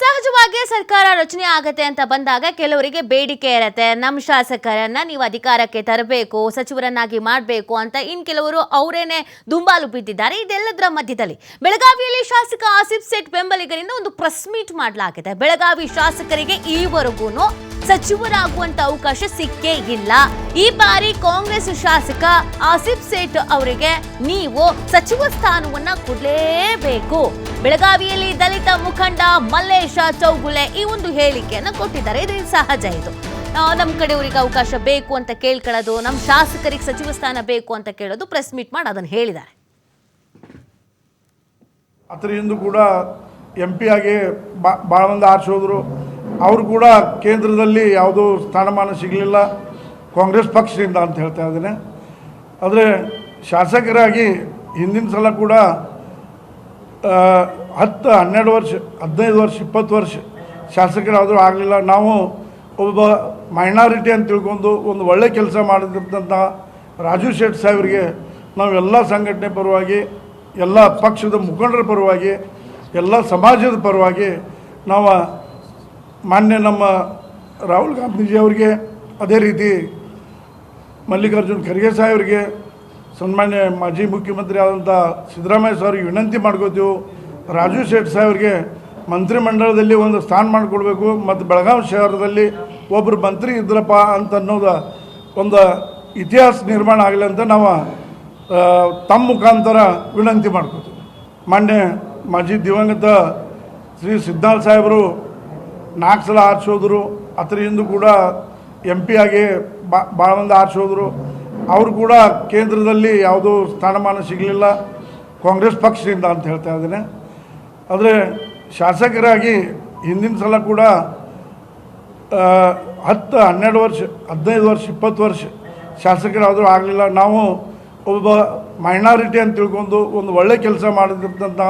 ಸಹಜವಾಗಿ ಸರ್ಕಾರ ರಚನೆ ಆಗತ್ತೆ ಅಂತ ಬಂದಾಗ ಕೆಲವರಿಗೆ ಬೇಡಿಕೆ ಇರುತ್ತೆ. ನಮ್ಮ ಶಾಸಕರನ್ನ ನೀವು ಅಧಿಕಾರಕ್ಕೆ ತರಬೇಕು, ಸಚಿವರನ್ನಾಗಿ ಮಾಡಬೇಕು ಅಂತ ಇನ್ ಕೆಲವರು ಅವರೇನೆ ದುಂಬಾಲು ಬಿದ್ದಿದ್ದಾರೆ. ಇದೆಲ್ಲದರ ಮಧ್ಯದಲ್ಲಿ ಬೆಳಗಾವಿಯಲ್ಲಿ ಶಾಸಕ ಆಸಿಫ್ ಸೇಠ್ ಬೆಂಬಲಿಗರಿಂದ ಒಂದು ಪ್ರೆಸ್ ಮೀಟ್ ಮಾಡಲಾಗಿದೆ. ಬೆಳಗಾವಿ ಶಾಸಕರಿಗೆ ಈವರೆಗೂ ಸಚಿವರಾಗುವಂತ ಅವಕಾಶ ಸಿಕ್ಕೇ ಇಲ್ಲ. ಈ ಬಾರಿ ಕಾಂಗ್ರೆಸ್ ಶಾಸಕ ಆಸಿಫ್ ಸೇಠ್ ಅವರಿಗೆ ನೀವು ಸಚಿವ ಸ್ಥಾನವನ್ನ ಕೊಡಲೇಬೇಕು. ಬೆಳಗಾವಿಯಲ್ಲಿ ದಲಿತ ಮುಖಂಡ ಮಲ್ಲೇಶ ಚೌಗುಲೆ ಈ ಒಂದು ಹೇಳಿಕೆಯನ್ನ ಕೊಟ್ಟಿದ್ದಾರೆ. ಇದು ಸಹಜ. ಇದು ನಮ್ಮ ಕಡೆಯವರಿಗೆ ಅವಕಾಶ ಬೇಕು ಅಂತ ಕೇಳ್ಕೊಳ್ಳೋದು, ನಮ್ಮ ಶಾಸಕರಿಗೆ ಸಚಿವ ಸ್ಥಾನ ಬೇಕು ಅಂತ ಕೇಳೋದು, ಪ್ರೆಸ್ ಮೀಟ್ ಮಾಡಿ ಅದನ್ನು ಹೇಳಿದ್ದಾರೆ. ಅದರ ಹಿಂದೂ ಕೂಡ MP ಆಗಿ ಭಾಳ ಮಂದಿ ಆರಿಸೋದ್ರು. ಅವರು ಕೂಡ ಕೇಂದ್ರದಲ್ಲಿ ಯಾವುದೂ ಸ್ಥಾನಮಾನ ಸಿಗಲಿಲ್ಲ ಕಾಂಗ್ರೆಸ್ ಪಕ್ಷದಿಂದ ಅಂತ ಹೇಳ್ತಾ ಇದ್ದೇನೆ. ಆದರೆ ಶಾಸಕರಾಗಿ ಹಿಂದಿನ ಸಲ ಕೂಡ 10, 12 ವರ್ಷ, 15 ವರ್ಷ, 20 ವರ್ಷ ಶಾಸಕರಾದರೂ ಆಗಲಿಲ್ಲ. ನಾವು ಒಬ್ಬ ಮೈನಾರಿಟಿ ಅಂತ ತಿಳ್ಕೊಂಡು ಒಂದು ಒಳ್ಳೆ ಕೆಲಸ ಮಾಡಿದಂಥ ರಾಜು ಶೆಟ್ಟಿ ಸಾಹೇಬರಿಗೆ ನಾವೆಲ್ಲ ಸಂಘಟನೆ ಪರವಾಗಿ, ಎಲ್ಲ ಪಕ್ಷದ ಮುಖಂಡರ ಪರವಾಗಿ, ಎಲ್ಲ ಸಮಾಜದ ಪರವಾಗಿ ನಾವು ಮಾನ್ಯ ನಮ್ಮ ರಾಹುಲ್ ಗಾಂಧೀಜಿ ಅವರಿಗೆ, ಅದೇ ರೀತಿ ಮಲ್ಲಿಕಾರ್ಜುನ್ ಖರ್ಗೆ ಸಾಹೇಬರಿಗೆ, ಸನ್ಮಾನ್ಯ ಮಾಜಿ ಮುಖ್ಯಮಂತ್ರಿ ಆದಂಥ ಸಿದ್ದರಾಮಯ್ಯ ಸಾವ್ರಿಗೆ ವಿನಂತಿ ಮಾಡ್ಕೋತೀವಿ. ರಾಜು ಶೆಟ್ಟಿ ಸಾಹೇಬ್ರಿಗೆ ಮಂತ್ರಿಮಂಡಲದಲ್ಲಿ ಒಂದು ಸ್ಥಾನ ಮಾಡಿಕೊಡ್ಬೇಕು ಮತ್ತು ಬೆಳಗಾವಿ ಶಹರದಲ್ಲಿ ಒಬ್ಬರು ಮಂತ್ರಿ ಇದ್ರಪ್ಪ ಅಂತ ಅನ್ನೋದು ಒಂದು ಇತಿಹಾಸ ನಿರ್ಮಾಣ ಆಗಲಿ ಅಂತ ನಾವು ತಮ್ಮ ಮುಖಾಂತರ ವಿನಂತಿ ಮಾಡ್ಕೋತೀವಿ. ಮಾನ್ಯ ಮಾಜಿ ದಿವಂಗತ ಶ್ರೀ ಸಿದ್ಧಾರ್ಥ ಸಾಹೇಬರು 4 ಸಲ ಆರಿಸೋದ್ರು. ಅದರ ಹಿಂದೂ ಕೂಡ MP ಆಗಿ ಭಾಳ ಮಂದಿ ಆರಿಸೋದ್ರು. ಅವರು ಕೂಡ ಕೇಂದ್ರದಲ್ಲಿ ಯಾವುದೂ ಸ್ಥಾನಮಾನ ಸಿಗಲಿಲ್ಲ ಕಾಂಗ್ರೆಸ್ ಪಕ್ಷದಿಂದ ಅಂತ ಹೇಳ್ತಾ ಇದ್ದೇನೆ. ಆದರೆ ಶಾಸಕರಾಗಿ ಹಿಂದಿನ ಸಲ ಕೂಡ 10, 12 ವರ್ಷ, 15 ವರ್ಷ, 20 ವರ್ಷ ಶಾಸಕರಾದರೂ ಆಗಲಿಲ್ಲ. ನಾವು ಒಬ್ಬ ಮೈನಾರಿಟಿ ಅಂತ ತಿಳ್ಕೊಂಡು ಒಂದು ಒಳ್ಳೆ ಕೆಲಸ ಮಾಡಿದಂಥ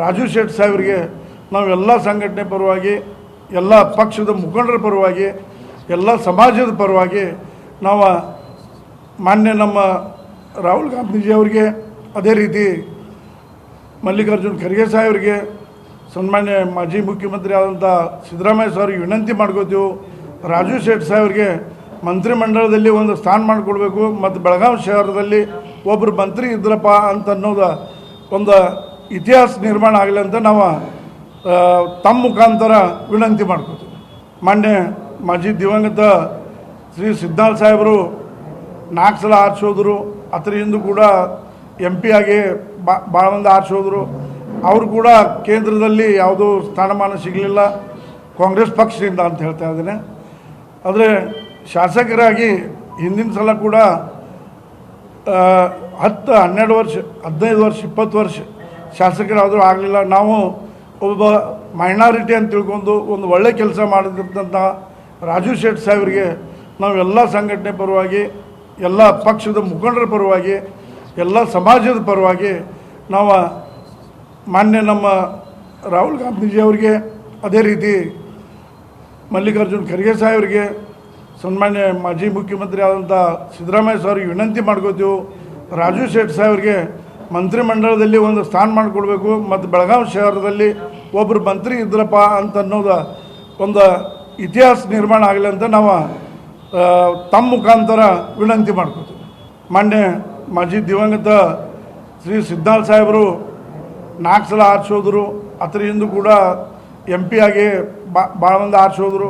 ರಾಜು ಶೆಟ್ಟಿ ಸಾಹೇಬರಿಗೆ ನಾವೆಲ್ಲ ಸಂಘಟನೆ ಪರವಾಗಿ, ಎಲ್ಲ ಪಕ್ಷದ ಮುಖಂಡರ ಪರವಾಗಿ, ಎಲ್ಲ ಸಮಾಜದ ಪರವಾಗಿ ನಾವು ಮಾನ್ಯ ನಮ್ಮ ರಾಹುಲ್ ಗಾಂಧೀಜಿ ಅವರಿಗೆ, ಅದೇ ರೀತಿ ಮಲ್ಲಿಕಾರ್ಜುನ್ ಖರ್ಗೆ ಸಾಹೇಬರಿಗೆ, ಸನ್ಮಾನ್ಯ ಮಾಜಿ ಮುಖ್ಯಮಂತ್ರಿ ಆದಂಥ ಸಿದ್ದರಾಮಯ್ಯ ಸಾವ್ರಿಗೆ ವಿನಂತಿ ಮಾಡ್ಕೋತೀವಿ. ರಾಜು ಶೆಟ್ಟಿ ಸಾಹೇಬ್ರಿಗೆ ಮಂತ್ರಿಮಂಡಲದಲ್ಲಿ ಒಂದು ಸ್ಥಾನ ಮಾಡಿಕೊಡ್ಬೇಕು ಮತ್ತು ಬೆಳಗಾವಿ ಶಹರದಲ್ಲಿ ಒಬ್ಬರು ಮಂತ್ರಿ ಇದ್ರಪ್ಪ ಅಂತ ಅನ್ನೋದು ಒಂದು ಇತಿಹಾಸ ನಿರ್ಮಾಣ ಆಗಲಿ ಅಂತ ನಾವು ತಮ್ಮ ಮುಖಾಂತರ ವಿನಂತಿ ಮಾಡ್ಕೋತೀವಿ. ಮಾನ್ಯ ಮಾಜಿ ದಿವಂಗತ ಶ್ರೀ ಸಿದ್ಧಾರ್ಥ ಸಾಹೇಬರು 4 ಸಲ ಆರಿಸೋದ್ರು. ಅದರ ಹಿಂದೂ ಕೂಡ MP ಆಗಿ ಭಾಳ ಮಂದಿ ಆರಿಸೋದ್ರು. ಅವರು ಕೂಡ ಕೇಂದ್ರದಲ್ಲಿ ಯಾವುದೂ ಸ್ಥಾನಮಾನ ಸಿಗಲಿಲ್ಲ ಕಾಂಗ್ರೆಸ್ ಪಕ್ಷದಿಂದ ಅಂತ ಹೇಳ್ತಾ ಇದ್ದೇನೆ. ಆದರೆ ಶಾಸಕರಾಗಿ ಹಿಂದಿನ ಸಲ ಕೂಡ 10, 12 ವರ್ಷ, 15 ವರ್ಷ, 20 ವರ್ಷ ಶಾಸಕರಾದರೂ ಆಗಲಿಲ್ಲ. ನಾವು ಒಬ್ಬ ಮೈನಾರಿಟಿ ಅಂತ ತಿಳ್ಕೊಂಡು ಒಂದು ಒಳ್ಳೆ ಕೆಲಸ ಮಾಡಿದಂಥ ರಾಜು ಶೆಟ್ಟಿ ಸಾಹೇಬರಿಗೆ ನಾವೆಲ್ಲ ಸಂಘಟನೆ ಪರವಾಗಿ, ಎಲ್ಲ ಪಕ್ಷದ ಮುಖಂಡರ ಪರವಾಗಿ, ಎಲ್ಲ ಸಮಾಜದ ಪರವಾಗಿ ನಾವು ಮಾನ್ಯ ನಮ್ಮ ರಾಹುಲ್ ಗಾಂಧೀಜಿ ಅವರಿಗೆ, ಅದೇ ರೀತಿ ಮಲ್ಲಿಕಾರ್ಜುನ್ ಖರ್ಗೆ ಸಾಹೇಬರಿಗೆ, ಸನ್ಮಾನ್ಯ ಮಾಜಿ ಮುಖ್ಯಮಂತ್ರಿ ಆದಂಥ ಸಿದ್ದರಾಮಯ್ಯ ಸಾವ್ರಿಗೆ ವಿನಂತಿ ಮಾಡ್ಕೋತೀವಿ. ರಾಜು ಶೆಟ್ಟಿ ಸಾಹೇಬ್ರಿಗೆ ಮಂತ್ರಿಮಂಡಲದಲ್ಲಿ ಒಂದು ಸ್ಥಾನ ಮಾಡಿಕೊಡ್ಬೇಕು ಮತ್ತು ಬೆಳಗಾವಿ ಶಹರದಲ್ಲಿ ಒಬ್ಬರು ಮಂತ್ರಿ ಇದ್ರಪ್ಪ ಅಂತ ಅನ್ನೋದು ಒಂದು ಇತಿಹಾಸ ನಿರ್ಮಾಣ ಆಗಲಿ ಅಂತ ನಾವು ತಮ್ಮ ಮುಖಾಂತರ ವಿನಂತಿ ಮಾಡ್ಕೋತೀವಿ. ಮಾನ್ಯ ಮಾಜಿ ದಿವಂಗತ ಶ್ರೀ ಸಿದ್ಧಾರ್ಥ ಸಾಹೇಬರು 4 ಸಲ ಆರಿಸೋದ್ರು. ಅದರ ಹಿಂದೂ ಕೂಡ MP ಆಗಿ ಭಾಳ ಮಂದಿ ಆರಿಸೋದ್ರು.